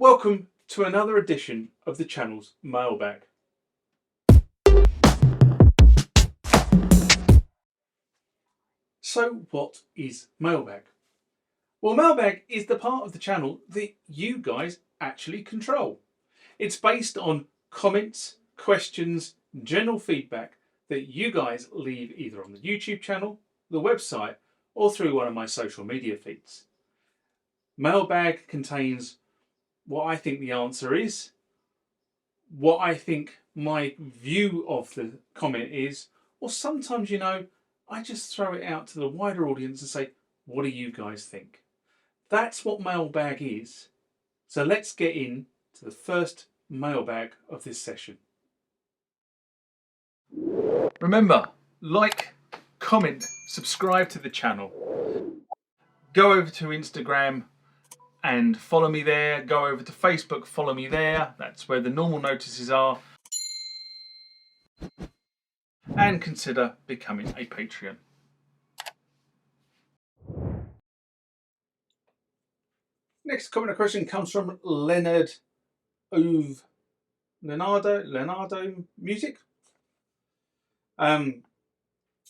Welcome to another edition of the channel's Mailbag. So what is Mailbag? Well, Mailbag is the part of the channel that you guys actually control. It's based on comments, questions, general feedback that you guys leave either on the YouTube channel, the website, or through one of my social media feeds. Mailbag contains what I think the answer is, what I think my view of the comment is, or sometimes, I just throw it out to the wider audience and say, what do you guys think? That's what Mailbag is. So let's get in to the first mailbag of this session. Remember, like, comment, subscribe to the channel. Go over to Instagram and follow me there. Go over to Facebook, follow me there. That's where the normal notices are. And consider becoming a Patreon. Next comment or question comes from Leonardo Music. And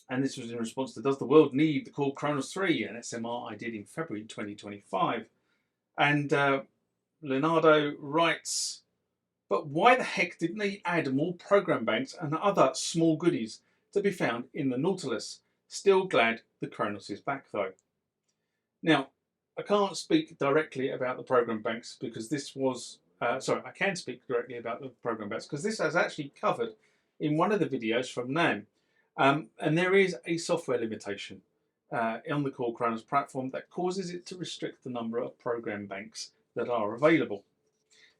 this was in response to, does the world need the Korg Kronos 3, an SMR I did in February 2025. And Leonardo writes, but why the heck didn't they add more program banks and other small goodies to be found in the Nautilus? Still glad the Kronos is back though. Now, I can't speak directly about the program banks because this was, I can speak directly about the program banks because this is actually covered in one of the videos from NAMM. And there is a software limitation on the Korg Kronos platform that causes it to restrict the number of program banks that are available.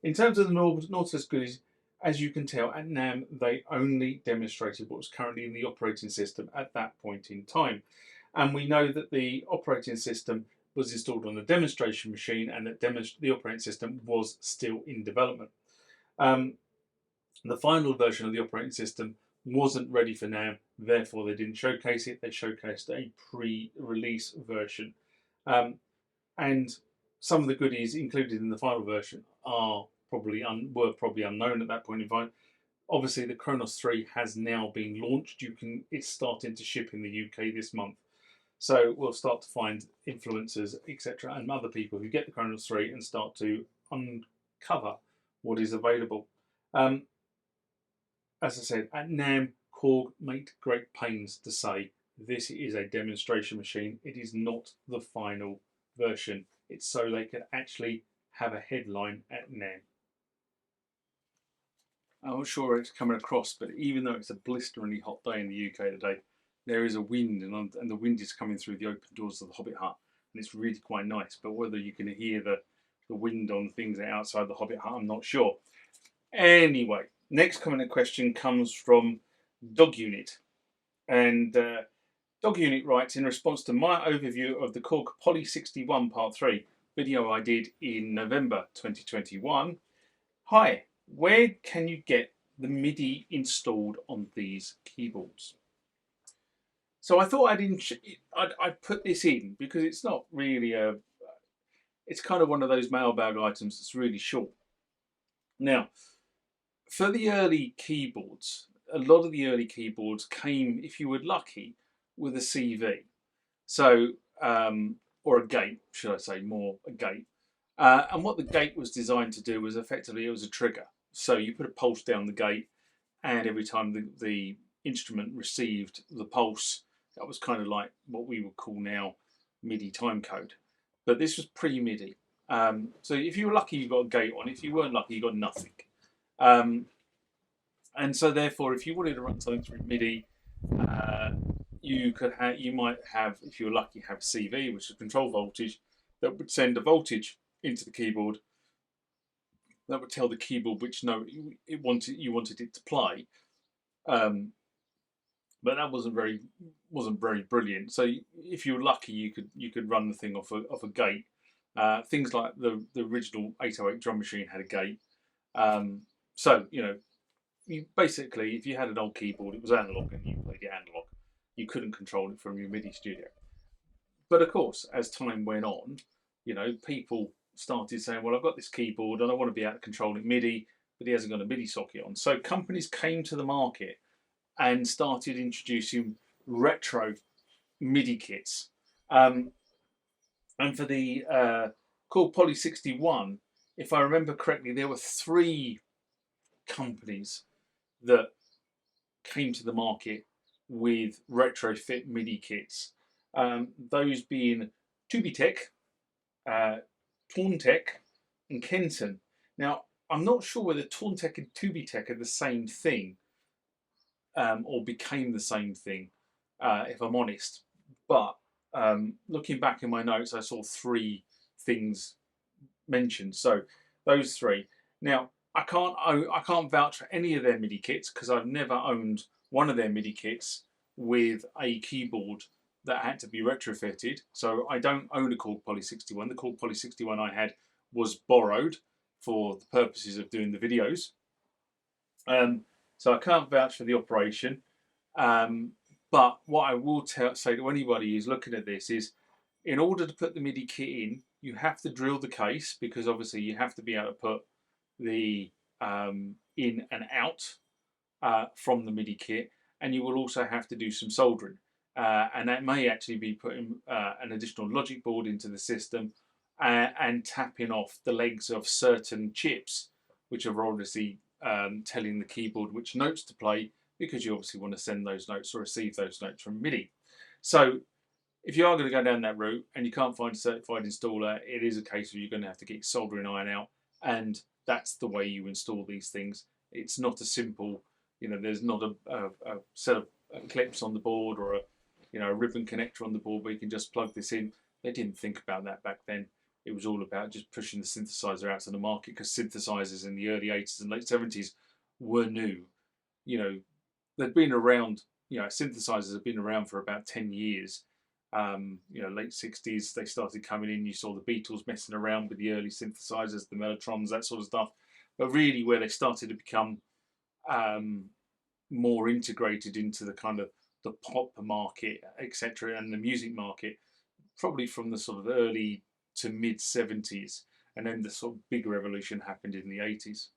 In terms of the Nautilus goodies, as you can tell at NAMM, they only demonstrated what was currently in the operating system at that point in time. And we know that the operating system was installed on a demonstration machine and that the operating system was still in development. The final version of the operating system wasn't ready for NAMM, therefore they didn't showcase it. They showcased a pre-release version. And some of the goodies included in the final version were probably unknown at that point in time. Obviously, the Kronos 3 has now been launched. It's starting to ship in the UK this month. So we'll start to find influencers, etc., and other people who get the Kronos 3 and start to uncover what is available. As I said, at NAMM, Korg made great pains to say this is a demonstration machine. It is not the final version. It's so they can actually have a headline at NAMM. I'm not sure it's coming across, but even though it's a blisteringly hot day in the UK today, there is a wind, and the wind is coming through the open doors of the Hobbit hut, and it's really quite nice. But whether you can hear the wind on things outside the Hobbit hut, I'm not sure. Anyway, next comment and question comes from Dog Unit, and Dog Unit writes, in response to my overview of the Korg Poly 61 Part 3 video I did in November 2021, hi, where can you get the MIDI installed on these keyboards? So I thought I'd put this in because it's not really it's kind of one of those mailbag items that's really short. Now, for the early keyboards, a lot of the early keyboards came, if you were lucky, with a CV. So, or a gate, should I say, more a gate. And what the gate was designed to do was effectively, it was a trigger. So you put a pulse down the gate, and every time the instrument received the pulse, that was kind of like what we would call now MIDI timecode. But this was pre-MIDI. So if you were lucky, you got a gate on. If you weren't lucky, you got nothing. And so therefore, if you wanted to run something through MIDI, you might have, if you were lucky, have CV, which is control voltage, that would send a voltage into the keyboard. That would tell the keyboard which note you wanted it to play. But that wasn't very brilliant. So if you were lucky, you could run the thing off a gate. Things like the original 808 drum machine had a gate. So you basically, if you had an old keyboard, it was analog and you played it analog. You couldn't control it from your MIDI studio. But of course, as time went on, people started saying, well, I've got this keyboard and I want to be able to control it MIDI, but he hasn't got a MIDI socket on. So companies came to the market and started introducing retro MIDI kits. And for the Korg Poly 61, if I remember correctly, there were 3 companies that came to the market with retrofit MIDI kits. Those being Tubitech, Torntech, and Kenton. Now, I'm not sure whether Torntech and Tubitech are the same thing, or became the same thing, if I'm honest. But looking back in my notes, I saw 3 things mentioned. So those 3. Now, I can't vouch for any of their MIDI kits because I've never owned one of their MIDI kits with a keyboard that had to be retrofitted. So I don't own a Korg Poly 61. The Korg Poly 61 I had was borrowed for the purposes of doing the videos. So I can't vouch for the operation. But what I will say to anybody who's looking at this is, in order to put the MIDI kit in, you have to drill the case, because obviously you have to be able to put the in and out from the MIDI kit, and you will also have to do some soldering, and that may actually be putting an additional logic board into the system and tapping off the legs of certain chips, which are obviously telling the keyboard which notes to play, because you obviously want to send those notes or receive those notes from MIDI. So if you are going to go down that route and you can't find a certified installer, it is a case where you're going to have to get your soldering iron out, and that's the way you install these things. It's not a simple, there's not a set of clips on the board or a ribbon connector on the board where you can just plug this in. They didn't think about that back then. It was all about just pushing the synthesizer out to the market, because synthesizers in the early 80s and late 70s were new. They'd been around, synthesizers have been around for about 10 years. Late 60s, they started coming in. You saw the Beatles messing around with the early synthesizers, the Mellotrons, that sort of stuff. But really, where they started to become more integrated into the kind of the pop market, etc., and the music market, probably from the sort of early to mid 70s, and then the sort of big revolution happened in the 80s.